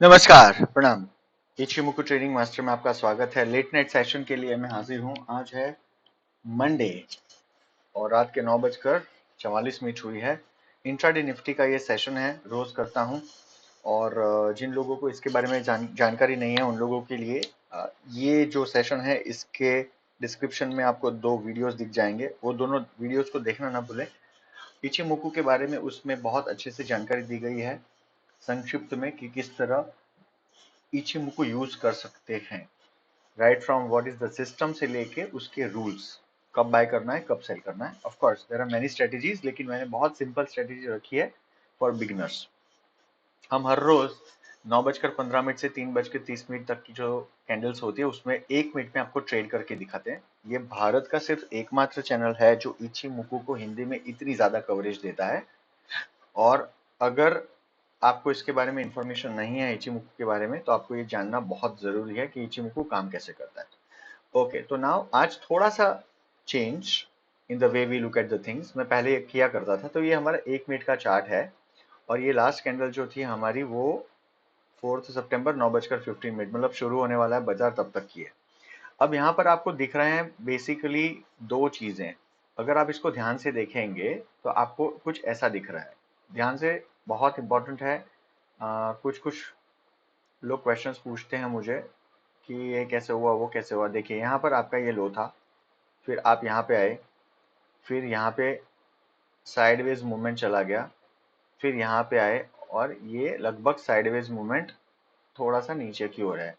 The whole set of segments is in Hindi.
नमस्कार, प्रणाम। इचिमुकु ट्रेनिंग मास्टर में आपका स्वागत है। लेट नाइट सेशन के लिए मैं हाजिर हूँ। आज है मंडे और रात के 9:44 हुई है। इंट्राडे निफ्टी का ये सेशन है, रोज करता हूँ। और जिन लोगों को इसके बारे में जानकारी नहीं है उन लोगों के लिए ये जो सेशन है इसके डिस्क्रिप्शन में आपको दो वीडियोस दिख जाएंगे। वो दोनों वीडियोस को देखना ना भूलें। इचिमुकु के बारे में उसमें बहुत अच्छे से जानकारी दी गई है, संक्षिप्त में, कि किस तरह इचिमुकु यूज कर सकते हैं। Right from what is the system से लेके उसके रूल्स, कब बाय करना है, कब सेल करना है। Of course there are many strategies, लेकिन मैंने बहुत सिंपल स्ट्रेटजी रखी है फॉर बिगिनर्स। हम हर रोज 9:15 से 3:30 तक की जो कैंडल्स होती है उसमें 1 मिनट में आपको ट्रेड करके दिखाते हैं। ये भारत का सिर्फ एकमात्र चैनल है जो इचिमुकु को हिंदी में इतनी ज्यादा कवरेज देता है। और अगर आपको इसके बारे में इंफॉर्मेशन नहीं है इचिमुकु के बारे में, तो आपको ये जानना बहुत जरूरी है कि इचिमुकु काम कैसे करता है। ओके, तो नाउ आज थोड़ा सा change in the way we look at the things. मैं पहले किया करता था, तो ये हमारा 1 मिनट का चार्ट है। और ये लास्ट कैंडल जो थी हमारी, वो 4 सितंबर 9:15 मतलब शुरू होने वाला है बाजार तब तक की है। अब यहाँ पर आपको दिख रहे हैं बेसिकली दो चीजें। अगर आप इसको ध्यान से देखेंगे तो आपको कुछ ऐसा दिख रहा है। ध्यान से, बहुत इंपॉर्टेंट है। कुछ कुछ लोग क्वेश्चंस पूछते हैं मुझे कि ये कैसे हुआ, वो कैसे हुआ। देखिए, यहाँ पर आपका ये लो था, फिर आप यहाँ पे आए, फिर यहाँ पे साइडवेज मूवमेंट चला गया, फिर यहाँ पे आए, और ये लगभग साइडवेज मूवमेंट थोड़ा सा नीचे की ओर है।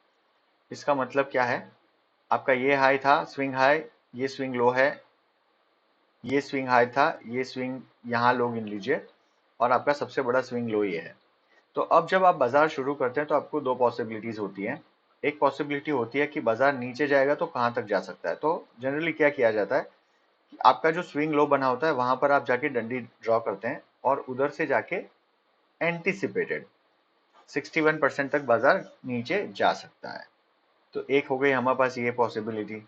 इसका मतलब क्या है? आपका ये हाई था, स्विंग हाई, ये स्विंग लो है, ये स्विंग हाई था, ये स्विंग यहाँ लो गिन लीजिए, और आपका सबसे बड़ा स्विंग लो ये है। तो अब जब आप बाजार शुरू करते हैं तो आपको दो पॉसिबिलिटीज होती हैं। एक पॉसिबिलिटी होती है कि बाजार नीचे जाएगा तो कहाँ तक जा सकता है। तो जनरली क्या किया जाता है कि आपका जो स्विंग लो बना होता है वहां पर आप जाके डंडी ड्रॉ करते हैं, और उधर से जाके एंटिसिपेटेड 61% तक बाजार नीचे जा सकता है। तो एक हो गई हमारे पास ये पॉसिबिलिटी।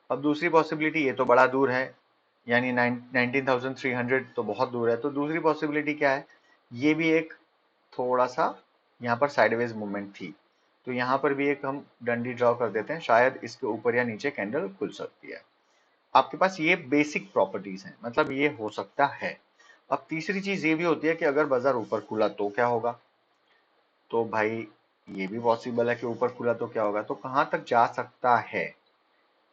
अब दूसरी पॉसिबिलिटी, ये तो बड़ा दूर है, यानी 19,300 तो बहुत दूर है। तो दूसरी पॉसिबिलिटी क्या है? ये भी एक थोड़ा सा यहाँ पर साइडवेज मूवमेंट थी, तो यहाँ पर भी एक हम डंडी ड्रॉ कर देते हैं, शायद इसके ऊपर या नीचे कैंडल खुल सकती है। आपके पास ये बेसिक प्रॉपर्टीज हैं, मतलब ये हो सकता है। अब तीसरी चीज ये भी होती है कि अगर बाजार ऊपर खुला तो क्या होगा। तो भाई, ये भी पॉसिबल है कि ऊपर खुला तो क्या होगा, तो कहाँ तक जा सकता है।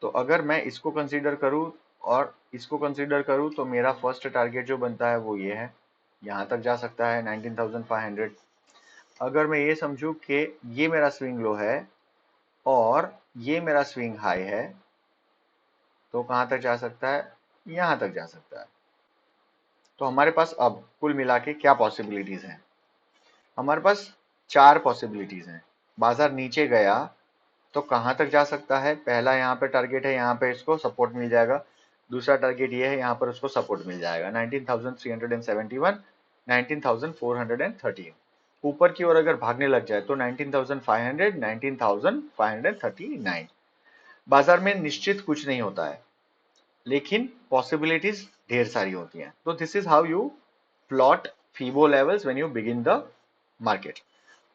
तो अगर मैं इसको कंसीडर करूँ और इसको कंसीडर करूँ, तो मेरा फर्स्ट टारगेट जो बनता है वो ये है, यहाँ तक जा सकता है 19,500। अगर मैं ये समझूं कि ये मेरा स्विंग लो है और ये मेरा स्विंग हाई है, तो कहां तक जा सकता है? यहां तक जा सकता है। तो हमारे पास अब कुल मिला के क्या पॉसिबिलिटीज हैं? हमारे पास चार पॉसिबिलिटीज हैं। बाजार नीचे गया तो कहां तक जा सकता है? पहला यहाँ पे टारगेट है, यहाँ पे इसको सपोर्ट मिल जाएगा। दूसरा टारगेट ये है, यहाँ पर उसको सपोर्ट मिल जाएगा 19,371, 19,413। ऊपर की ओर अगर भागने लग जाए तो 19,500, 19,539। बाजार में निश्चित कुछ नहीं होता है, लेकिन पॉसिबिलिटीज ढेर सारी होती हैं। तो this is how you plot Fibo levels when you begin the market.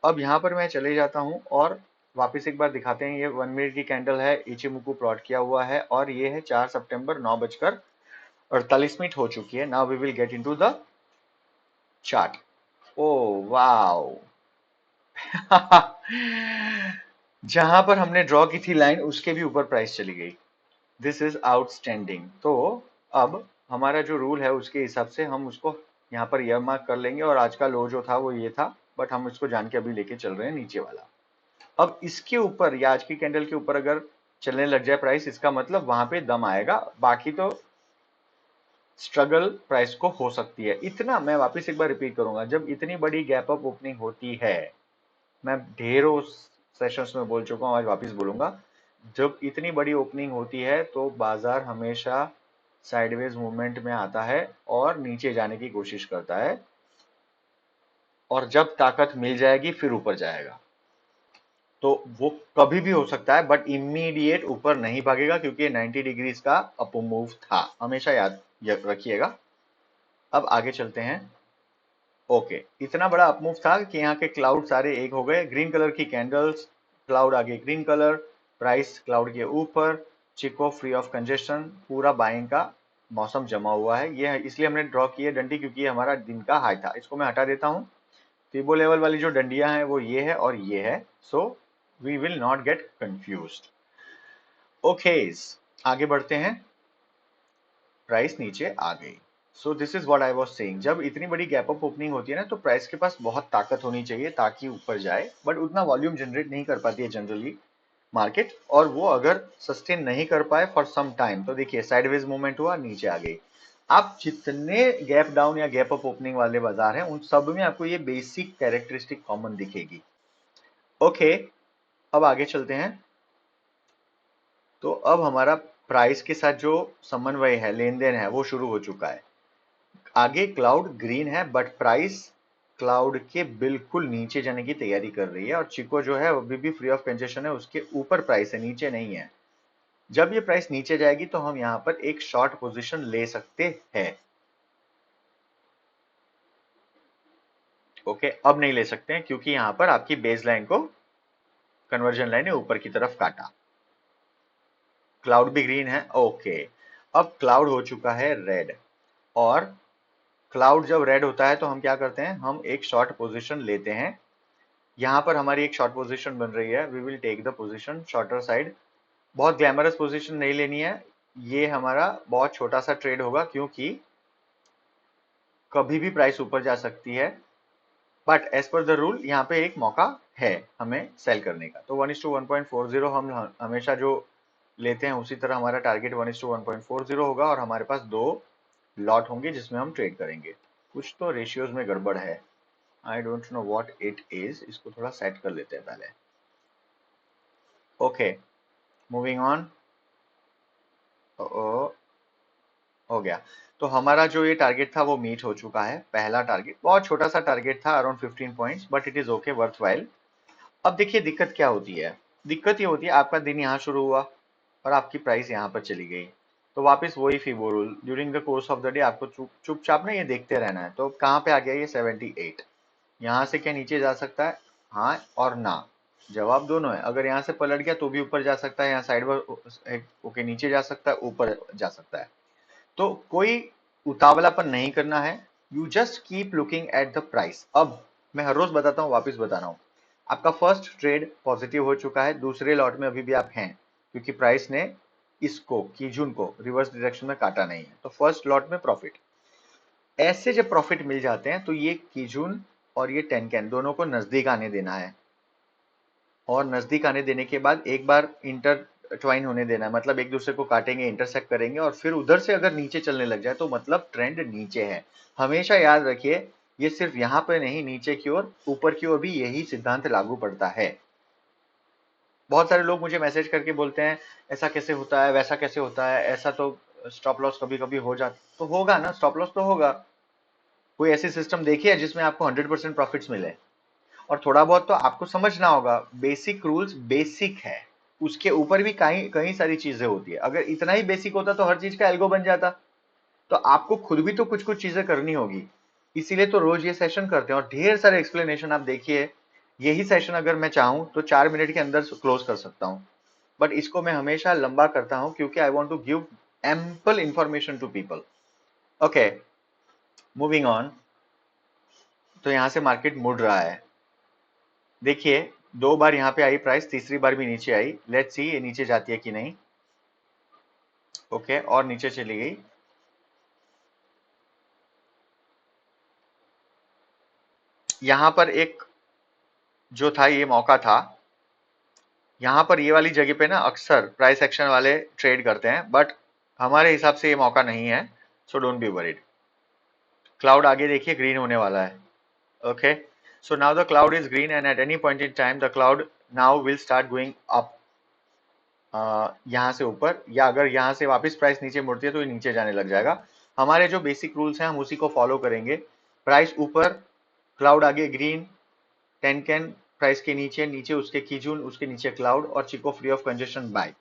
अब यहाँ पर मैं चले जाता हूँ और वापस एक बार दिखाते हैं। ये 1 मिनट की कैंडल है, इचिमुकु प्लॉट किया हुआ है, और ये है 4 सितंबर 9:48 हो चुकी है। Now we will get into the chart. Oh wow! जहां पर हमने ड्रॉ की थी लाइन, उसके भी ऊपर प्राइस चली गई। This is outstanding. तो अब हमारा जो रूल है उसके हिसाब से हम उसको यहाँ पर ईयर मार्क कर लेंगे, और आज का लो जो था वो ये था, बट हम इसको जान के अभी लेके चल रहे हैं नीचे वाला। अब इसके ऊपर या आज की कैंडल के ऊपर अगर चलने लग जाए प्राइस, इसका मतलब वहां पे दम आएगा। बाकी तो स्ट्रगल प्राइस को हो सकती है। इतना मैं वापस एक बार रिपीट करूंगा, जब इतनी बड़ी गैप अप ओपनिंग होती है, मैं ढेरों सेशंस में बोल चुका हूं, आज वापस बोलूंगा, जब इतनी बड़ी ओपनिंग होती है तो बाजार हमेशा साइडवेज मूवमेंट में आता है और नीचे जाने की कोशिश करता है, और जब ताकत मिल जाएगी फिर ऊपर जाएगा। तो वो कभी भी हो सकता है, बट इमीडिएट ऊपर नहीं भागेगा, क्योंकि 90 डिग्रीज का अप मूव था, हमेशा याद रखिएगा। अब आगे चलते हैं। ओके, इतना बड़ा अपमूव था कि यहाँ के क्लाउड सारे एक हो गए। ग्रीन कलर की कैंडल्स, क्लाउड आगे ग्रीन कलर, प्राइस क्लाउड के ऊपर, चिको फ्री ऑफ कंजेशन, पूरा बाइंग का मौसम जमा हुआ है। ये इसलिए हमने ड्रॉ की है डंडी क्योंकि ये हमारा दिन का हाई था। इसको मैं हटा देता हूँ। फिबो लेवल वाली जो डंडियां हैं वो ये है और ये है, so we will not get confused. Okay, आगे बढ़ते हैं। प्राइस नीचे आ गई। So this is what I was saying, जब इतनी बड़ी गैप अप ओपनिंग होती है ना, तो प्राइस के पास बहुत ताकत होनी चाहिए ताकि ऊपर जाए, बट उतना वॉल्यूम जनरेट नहीं कर पाती है जनरली मार्केट, और वो अगर सस्टेन नहीं कर पाए फॉर सम टाइम तो देखिए साइडवेज मूवमेंट हुआ, नीचे आ गई। आप जितने गैप डाउन या गैप अप ओपनिंग वाले बाजार हैं उन सब में आपको ये बेसिक कैरेक्टरिस्टिक कॉमन दिखेगी। ओके, अब आगे चलते हैं। तो अब हमारा प्राइस के साथ जो समन्वय है, लेन देन है, वो शुरू हो चुका है। आगे क्लाउड ग्रीन है बट प्राइस क्लाउड के बिल्कुल नीचे जाने की तैयारी कर रही है, और चिको जो है अभी भी फ्री ऑफ कंजेशन है, उसके ऊपर प्राइस है, नीचे नहीं है। जब ये प्राइस नीचे जाएगी तो हम यहां पर एक शॉर्ट पोजीशन ले सकते हैं। ओके, अब नहीं ले सकते हैं क्योंकि यहां पर आपकी बेस लाइन को कन्वर्जन लाइन ने ऊपर की तरफ काटा। क्लाउड भी ग्रीन है। ओके, अब क्लाउड हो चुका है रेड, और क्लाउड जब रेड होता है तो हम क्या करते हैं, हम एक शॉर्ट पोजीशन लेते हैं। यहां पर हमारी एक शॉर्ट पोजीशन बन रही है, we will take the position shorter side. बहुत ग्लैमरस पोजीशन नहीं लेनी है, ये हमारा बहुत छोटा सा ट्रेड होगा क्योंकि कभी भी प्राइस ऊपर जा सकती है, but as per the rule यहाँ पे एक मौका है हमें सेल करने का। तो 1:1.40 हम हमेशा जो लेते हैं उसी तरह हमारा टारगेट 1:1.40 होगा, और हमारे पास 2 लॉट होंगे जिसमें हम ट्रेड करेंगे। कुछ तो रेशियोज में गड़बड़ है, I don't know what it is, इसको थोड़ा सेट कर लेते हैं पहले। Okay, moving on. हो गया। तो हमारा जो ये टारगेट था वो मीट हो चुका है। पहला टारगेट बहुत छोटा सा टारगेट था, around 15 points, but it is okay, worthwhile. अब देखिए दिक्कत क्या होती है। दिक्कत ये होती है, आपका दिन यहाँ शुरू हुआ और आपकी प्राइस यहाँ पर चली गई, तो वापस वही Fibo rule, during the course of the day आपको चुपचाप ना ये देखते रहना है। तो कहाँ पे आ गया ये 78, यहाँ से क्या नीचे जा सकता है? हाँ और ना, जवाब दोनों है। अगर यहाँ से पलट गया तो भी ऊपर जा सकता है, यहाँ साइड पर ओके नीचे जा सकता है, ऊपर जा सकता है। तो कोई उतावलापन नहीं करना है, you just keep looking at the price. अब मैं हर रोज बताता हूँ, वापस बता रहा हूँ, आपका फर्स्ट ट्रेड पॉजिटिव हो चुका है, दूसरे लॉट में अभी भी आप हैं क्योंकि प्राइस ने इसको कीजून को रिवर्स डायरेक्शन में काटा नहीं है, तो फर्स्ट लॉट में प्रॉफिट। ऐसे जब प्रॉफिट मिल जाते हैं तो ये कीजून और ये टेनकेन दोनों को नजदीक आने देना है, और नजदीक आने देने के बाद एक बार इंटर ट्वाइन होने देना है, मतलब एक दूसरे को काटेंगे, इंटरसेक्ट करेंगे, और फिर उधर से अगर नीचे चलने लग जाए तो मतलब ट्रेंड नीचे है। हमेशा याद रखिए, ये सिर्फ यहां पर नहीं, नीचे की ओर ऊपर की ओर भी यही सिद्धांत लागू पड़ता है। बहुत सारे लोग मुझे मैसेज करके बोलते हैं ऐसा कैसे होता है, वैसा कैसे होता है, ऐसा तो स्टॉप लॉस कभी कभी हो जाता, तो होगा ना, स्टॉप लॉस तो होगा। कोई ऐसी सिस्टम देखिए जिसमें आपको 100% प्रॉफिट्स मिले। और थोड़ा बहुत तो आपको समझना होगा, बेसिक रूल्स बेसिक है, उसके ऊपर भी कई कई सारी चीजें होती है। अगर इतना ही बेसिक होता तो हर चीज का एल्गो बन जाता। तो आपको खुद भी तो कुछ कुछ चीजें करनी होगी, इसीलिए तो रोज ये सेशन करते हैं, और ढेर सारे एक्सप्लेनेशन आप देखिए। यही सेशन अगर मैं चाहूं तो 4 मिनट के अंदर क्लोज कर सकता हूं, बट इसको मैं हमेशा लंबा करता हूं क्योंकि I want to give ample information to people. Okay, moving on. तो यहां से मार्केट मुड़ रहा है, देखिए 2 बार यहाँ पे आई प्राइस, तीसरी बार भी नीचे आई। लेट्स सी ये नीचे जाती है कि नहीं। ओके, और नीचे चली गई। यहां पर एक जो था ये मौका था, यहां पर ये वाली जगह पे ना अक्सर प्राइस एक्शन वाले ट्रेड करते हैं, बट हमारे हिसाब से ये मौका नहीं है, so don't be worried. Cloud आगे देखिए ग्रीन होने वाला है। Okay, so now the cloud is green and at any point in time the cloud now will start going up, यहाँ से ऊपर, या अगर यहाँ से वापस प्राइस नीचे मुड़ती है तो ये नीचे जाने लग जाएगा। हमारे जो बेसिक रूल्स हैं हम उसी को फॉलो करेंगे। प्राइस ऊपर, क्लाउड आगे ग्रीन, टेनकेन प्राइस के नीचे, नीचे उसके कीजून, उसके नीचे क्लाउड, और chikou free of congestion by,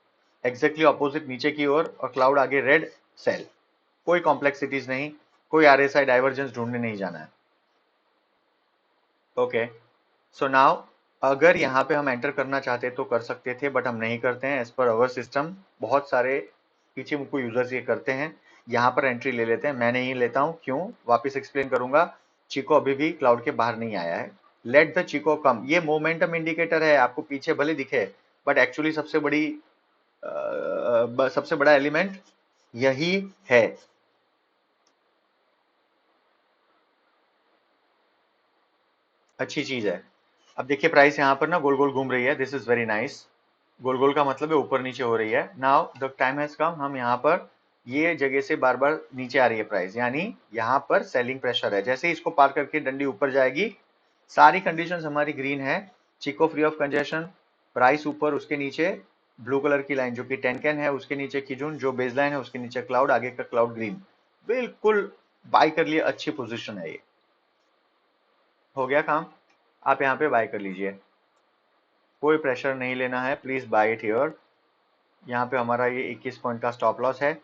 exactly opposite नीचे की ओर, और क्लाउड आगे रेड सेल। कोई कॉम्प्लेक्सिटीज नहीं, कोई आरएसआई डाइवर्जेंस ढूंढने नहीं जाना है। ओके, सो नाउ अगर यहाँ पे हम एंटर करना चाहते तो कर सकते थे, बट हम नहीं करते हैं एज पर अवर सिस्टम। बहुत सारे पीछे मुझको यूजर्स ये करते हैं, यहाँ पर एंट्री ले लेते हैं। मैं नहीं लेता हूँ, क्यों, वापस एक्सप्लेन करूंगा। चिको अभी भी क्लाउड के बाहर नहीं आया है। लेट द चिको कम, ये मोमेंटम इंडिकेटर है, आपको पीछे भले दिखे, बट एक्चुअली सबसे बड़ा एलिमेंट यही है। अच्छी चीज है। अब देखिए प्राइस यहाँ पर ना गोल गोल घूम रही है, दिस इज वेरी नाइस। गोल गोल का मतलब है ऊपर नीचे हो रही है। Now the time has come, हम यहाँ पर ये जगह से बार बार नीचे आ रही है प्राइस, यानी यहाँ पर सेलिंग प्रेशर है। जैसे ही इसको पार करके डंडी ऊपर जाएगी, सारी कंडीशंस हमारी ग्रीन है। Chikou free of congestion, price ऊपर, उसके नीचे ब्लू कलर की लाइन जो कि टेनकेन है, उसके नीचे किजुन जो बेस लाइन है, उसके नीचे क्लाउड, आगे का क्लाउड ग्रीन। बिल्कुल बाय कर लिए, अच्छी पोजिशन है ये। हो गया काम, आप यहाँ पे बाय कर लीजिए, कोई प्रेशर नहीं लेना है, प्लीज बाय इट हियर। यहाँ पे हमारा ये 21 पॉइंट का स्टॉप लॉस है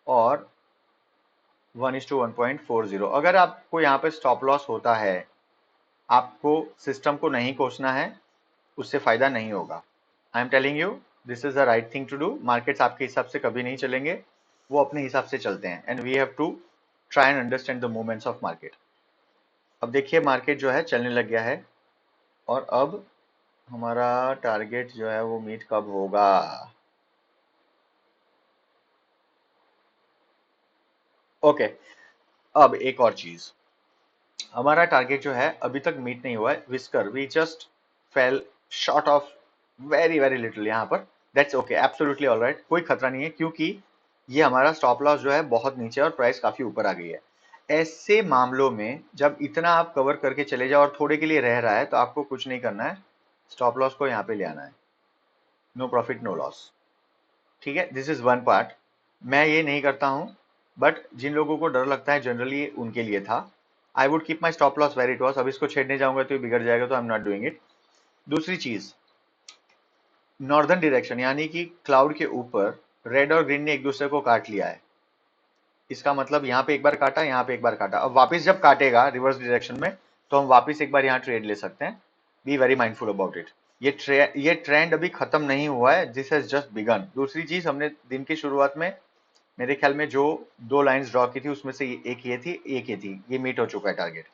और 1:1.40। अगर आपको यहाँ पे स्टॉप लॉस होता है, आपको सिस्टम को नहीं कोसना है, उससे फायदा नहीं होगा। I am telling you, this is the right thing to do. Markets आपके हिसाब से कभी नहीं चलेंगे, वो अपने हिसाब से चलते हैं, and we have to try and understand the movements of market. अब देखिए मार्केट जो है चलने लग गया है, और अब हमारा टारगेट जो है वो मीट कब होगा। ओके, अब एक और चीज, हमारा टारगेट जो है अभी तक मीट नहीं हुआ है। Whisker we just fell short of very very little यहाँ पर। दैट्स ओके, एब्सोल्युटली ऑलराइट, कोई खतरा नहीं है, क्योंकि ये हमारा स्टॉप लॉस जो है बहुत नीचे और प्राइस काफी ऊपर आ गई है। ऐसे मामलों में जब इतना आप कवर करके चले जाओ और थोड़े के लिए रह रहा है, तो आपको कुछ नहीं करना है, स्टॉप लॉस को यहाँ पे ले आना है। नो प्रॉफिट नो लॉस, ठीक है, दिस इज वन पार्ट। मैं ये नहीं करता हूं, बट जिन लोगों को डर लगता है जनरली उनके लिए था। I would keep my stop loss very toss, अब इसको छेड़ने जाऊंगा तो ये बिगड़ जाएगा, तो I am not doing it. दूसरी चीज, नॉर्दर्न डायरेक्शन यानी कि क्लाउड के ऊपर रेड और ग्रीन ने एक दूसरे को काट लिया है। इसका मतलब यहाँ पे एक बार काटा, यहाँ पे एक बार काटा, अब वापस जब काटेगा रिवर्स डायरेक्शन में, तो हम वापस एक बार यहाँ ट्रेड ले सकते हैं। Be very mindful about it. ये ट्रेंड अभी खत्म नहीं हुआ है, दिस हैज जस्ट बिगन। दूसरी चीज, हमने दिन की शुरुआत में मेरे ख्याल में जो दो लाइंस ड्रॉ की थी, उसमें से एक ये थी, एक ये थी, ये मीट हो चुका है टारगेट,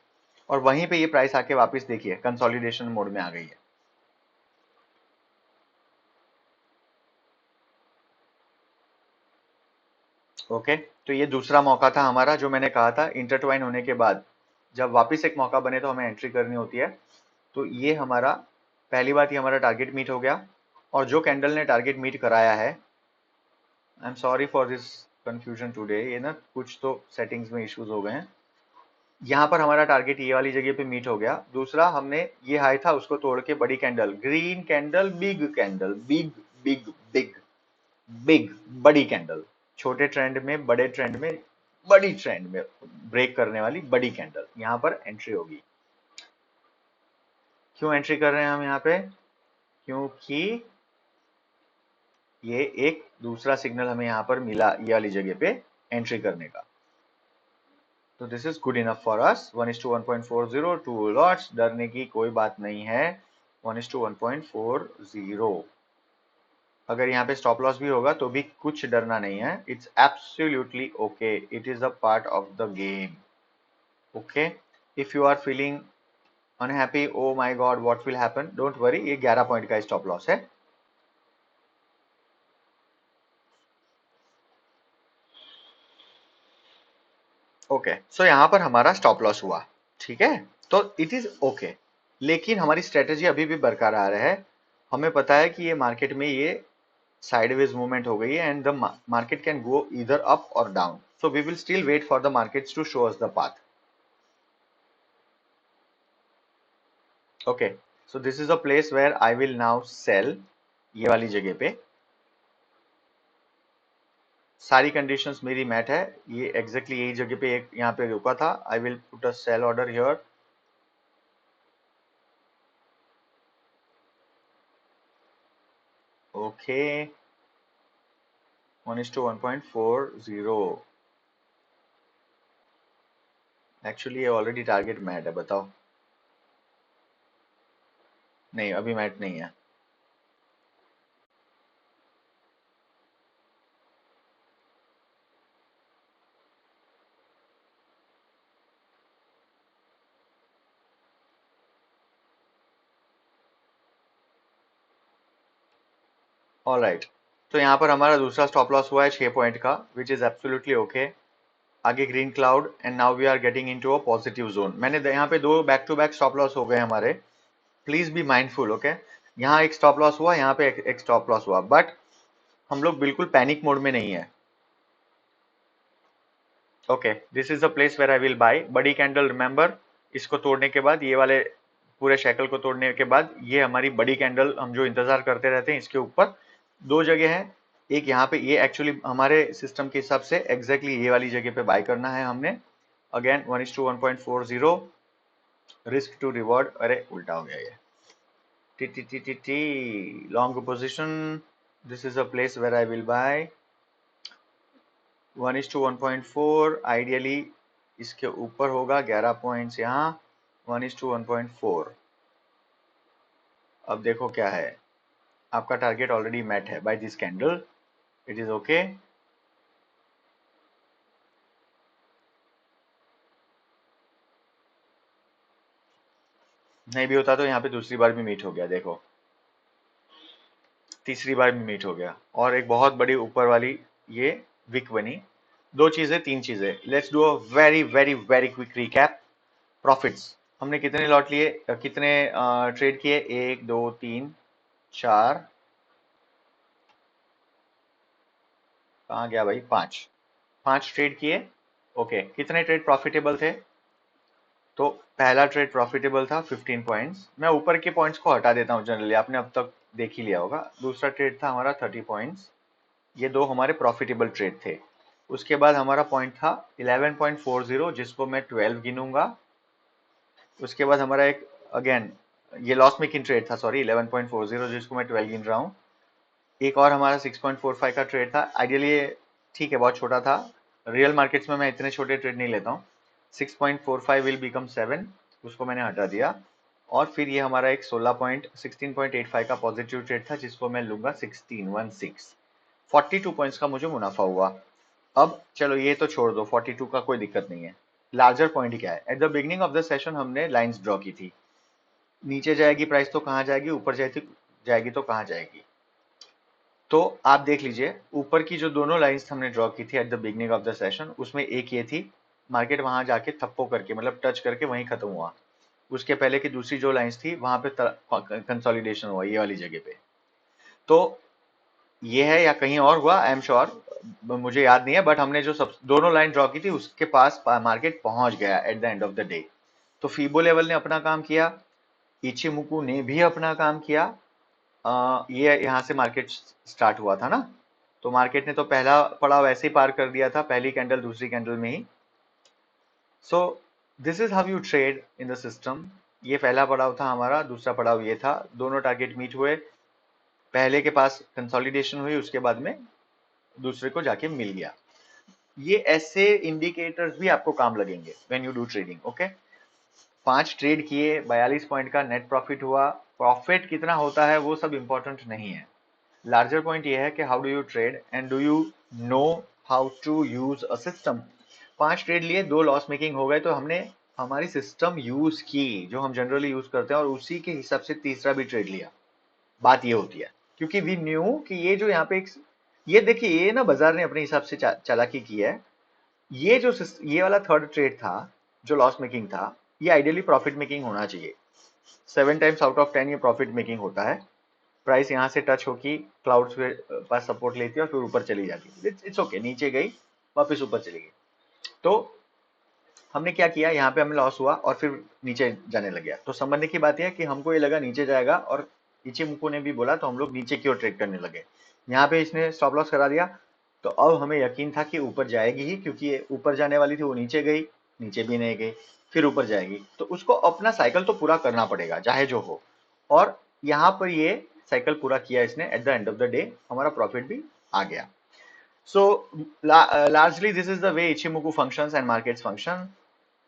और वहीं पे ये प्राइस आके वापस देखिए कंसोलिडेशन मोड में आ गई है। ओके, तो ये दूसरा मौका था हमारा, जो मैंने कहा था इंटरट्वाइन होने के बाद जब वापस एक मौका बने तो हमें एंट्री करनी होती है। तो ये हमारा, पहली बात, ये हमारा टारगेट मीट हो गया, और जो कैंडल ने टारगेट मीट कराया है, I am sorry for this confusion today, ये ना कुछ तो सेटिंग्स में इश्यूज हो गए हैं। यहाँ पर हमारा टारगेट ये वाली जगह पे मीट हो गया। दूसरा, हमने ये हाई था उसको तोड़ के बड़ी candle, green candle, big big big big बड़ी कैंडल, छोटे ट्रेंड में, बड़े ट्रेंड में, बड़ी ट्रेंड में ब्रेक करने वाली बड़ी कैंडल, यहाँ पर एंट्री होगी। क्यों एंट्री कर रहे हैं हम यहाँ पे, क्योंकि ये एक दूसरा सिग्नल हमें यहाँ पर मिला, ये वाली जगह पे एंट्री करने का। तो this is good enough for us. 1:1.40, 2 lots, डरने की कोई बात नहीं है। 1:1.40, अगर यहाँ पे स्टॉप लॉस भी होगा तो भी कुछ डरना नहीं है, it's absolutely okay, it is a part of the game. Okay, if you are feeling unhappy, oh my god what will happen, don't worry, ये 11 पॉइंट का स्टॉप लॉस है। ओके, सो यहाँ पर हमारा स्टॉप लॉस हुआ, ठीक है, तो इट इज ओके। लेकिन हमारी स्ट्रेटेजी अभी भी बरकरार है। हमें पता है कि ये मार्केट में ये साइडवेज मूवमेंट हो गई है, and the market can go इधर अप और down, so we will still wait for the markets to show us the path. Okay, so this is a place where I will now sell, ये वाली जगह पे सारी कंडीशंस मेरी मैट है, ये एग्जैक्टली यही जगह पे एक यहाँ पे रुका था। I will put a sell order here. Okay, 1:1.40, actually ये ऑलरेडी टारगेट मैट है, बताओ। नहीं, अभी मैट नहीं है। ऑलराइट, तो यहाँ पर हमारा दूसरा स्टॉप लॉस हुआ है 6 पॉइंट का, विच इज एब्सोल्युटली ओके। आगे green cloud and now we are getting into a positive zone. मैंने यहाँ पे दो back to back stop loss हो गए हमारे, प्लीज बी माइंडफुल, ओके। यहाँ एक स्टॉप लॉस हुआ, यहाँ पे एक स्टॉप लॉस हुआ, बट हम लोग बिल्कुल पैनिक मोड में नहीं है। Okay, this is the place where I will buy बड़ी कैंडल। रिमेंबर, इसको तोड़ने के बाद, ये वाले पूरे शैकल को तोड़ने के बाद, ये हमारी बड़ी कैंडल हम जो इंतजार करते रहते हैं, इसके ऊपर दो जगह है। एक यहाँ पे, ये एक्चुअली हमारे सिस्टम के हिसाब से एग्जैक्टली ये वाली जगह पे बाय करना है हमने। अगेन 1:1.40, रिस्क टू रिवॉर्ड, अरे उल्टा हो गया ये, T T T T T, long position. This is a place where I will buy 1:1.4, ideally इसके ऊपर होगा 11 पॉइंट्स यहाँ, 1:1.4। अब देखो क्या है, आपका टारगेट ऑलरेडी मेट है by this candle, it is okay. नहीं भी होता तो यहाँ पे दूसरी बार भी मीट हो गया, देखो तीसरी बार भी मीट हो गया, और एक बहुत बड़ी ऊपर वाली ये विक बनी। दो चीजें, तीन चीजें, let's do a very very very quick recap. Profits, हमने कितने लॉट लिए, कितने ट्रेड किए, 1 2 3 4, कहाँ गया भाई, 5, 5 ट्रेड किए। ओके, कितने ट्रेड प्रॉफिटेबल थे, तो पहला ट्रेड प्रॉफिटेबल था 15 पॉइंट्स। मैं ऊपर के पॉइंट्स को हटा देता हूँ, जनरली आपने अब तक देख ही लिया होगा। दूसरा ट्रेड था हमारा 30 पॉइंट्स, ये दो हमारे प्रॉफिटेबल ट्रेड थे। उसके बाद हमारा पॉइंट था 11.40, जिसको मैं 12 गिनूंगा। उसके बाद हमारा एक, अगेन ये लॉस मेकिंग ट्रेड था, सॉरी, 11.40, जिसको मैं 12 गिन रहा हूँ। एक और हमारा 6.45 का ट्रेड था, आइडियली ये ठीक है, बहुत छोटा था, रियल मार्केट्स में मैं इतने छोटे ट्रेड नहीं लेता हूँ। 6.45 विल बिकम 7, उसको मैंने हटा दिया। और फिर ये हमारा एक 16.85 का पॉजिटिव ट्रेड था, जिसको मैं लूंगा 16 42 पॉइंट्स का मुझे मुनाफा हुआ। अब चलो ये तो छोड़ दो, 42 का कोई दिक्कत नहीं है। लार्जर पॉइंट क्या है, at the beginning of the session हमने लाइंस ड्रॉ की थी, नीचे जाएगी प्राइस तो कहाँ जाएगी, ऊपर जाएगी तो कहाँ जाएगी। तो आप देख लीजिए, ऊपर की जो दोनों लाइंस हमने ड्रॉ की थी at the beginning of the session, उसमें एक ये थी, मार्केट वहां जाके थप्पो करके, मतलब टच करके वहीं खत्म हुआ। उसके पहले की दूसरी जो लाइंस थी, वहां पे कंसोलिडेशन हुआ ये वाली जगह पे। तो ये है या कहीं और हुआ, आई एम श्योर, मुझे याद नहीं है, बट हमने जो सब दोनों लाइन ड्रॉ की थी, उसके पास मार्केट पहुंच गया eight the end of the day. तो फीबो लेवल ने अपना काम किया, इचिमुकु ने भी अपना काम किया। ये यहाँ से मार्केट स्टार्ट हुआ था ना, तो मार्केट ने तो पहला पड़ाव ऐसे ही पार कर दिया था, पहली कैंडल दूसरी कैंडल में ही। So this is how you trade in the system. ये पहला पड़ाव था हमारा, दूसरा पड़ाव ये था, दोनों टारगेट मीट हुए, पहले के पास कंसोलिडेशन हुई, उसके बाद में दूसरे को जाके मिल गया। ये ऐसे इंडिकेटर्स भी आपको काम लगेंगे when you do trading, okay. 5 trade किए, 42 पॉइंट का नेट प्रॉफिट हुआ। प्रॉफिट कितना होता है वो सब इंपॉर्टेंट नहीं है, लार्जर पॉइंट ये है कि how do you trade and do you know how to use a system. 5 trade लिए, 2 लॉस मेकिंग हो गए, तो हमने हमारी सिस्टम यूज की जो हम जनरली यूज करते हैं, और उसी के हिसाब से तीसरा भी ट्रेड लिया। बात ये होती है, क्योंकि वी न्यू कि ये जो यहाँ पे एक, ये देखिए, ये ना बाजार ने अपने हिसाब से चालाकी की है। ये जो ये वाला थर्ड ट्रेड था जो लॉस मेकिंग था, ये आइडियली प्रॉफिट मेकिंग होना चाहिए। 7 टाइम्स आउट ऑफ 10 ये प्रॉफिट मेकिंग होता है। प्राइस यहाँ से टच होगी, क्लाउड्स के पास सपोर्ट लेती है और फिर ऊपर चली जाती है, इट्स ओके, नीचे गई वापस ऊपर चली गई। तो हमने क्या किया, यहाँ पे हमें लॉस हुआ और फिर नीचे जाने लग गया। तो समझने की बात यह है कि हमको ये लगा नीचे जाएगा, और इचिमुको ने भी बोला, तो हम लोग नीचे की ओर ट्रेड करने लगे। यहाँ पे इसने स्टॉप लॉस करा दिया, तो अब हमें यकीन था कि ऊपर जाएगी ही, क्योंकि ये ऊपर जाने वाली थी, वो नीचे गई, नीचे भी नहीं गई, फिर ऊपर जाएगी, तो उसको अपना साइकिल तो पूरा करना पड़ेगा चाहे जो हो। और यहाँ पर ये साइकिल पूरा किया इसने, at the end of the day हमारा प्रॉफिट भी आ गया। So largely this is the way Ichimoku functions and markets function.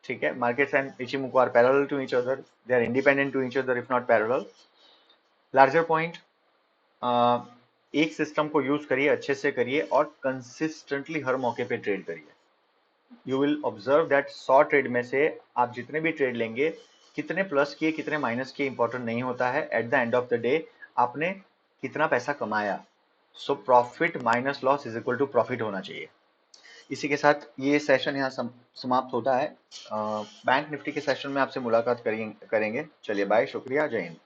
ठीक है, markets and Ichimoku are parallel to each other, they are independent to each other if not parallel. Larger point, एक सिस्टम को यूज करिए, अच्छे से करिए और कंसिस्टेंटली हर मौके पे ट्रेड करिए। You will observe that 100 trade में से आप जितने भी ट्रेड लेंगे, कितने प्लस किए कितने माइनस किए इंपॉर्टेंट नहीं होता है, at the end of the day आपने कितना पैसा कमाया। So profit minus loss is equal to profit होना चाहिए। इसी के साथ ये सेशन यहाँ समाप्त होता है। बैंक निफ्टी के सेशन में आपसे मुलाकात करेंगे। चलिए बाय, शुक्रिया, जय हिंद।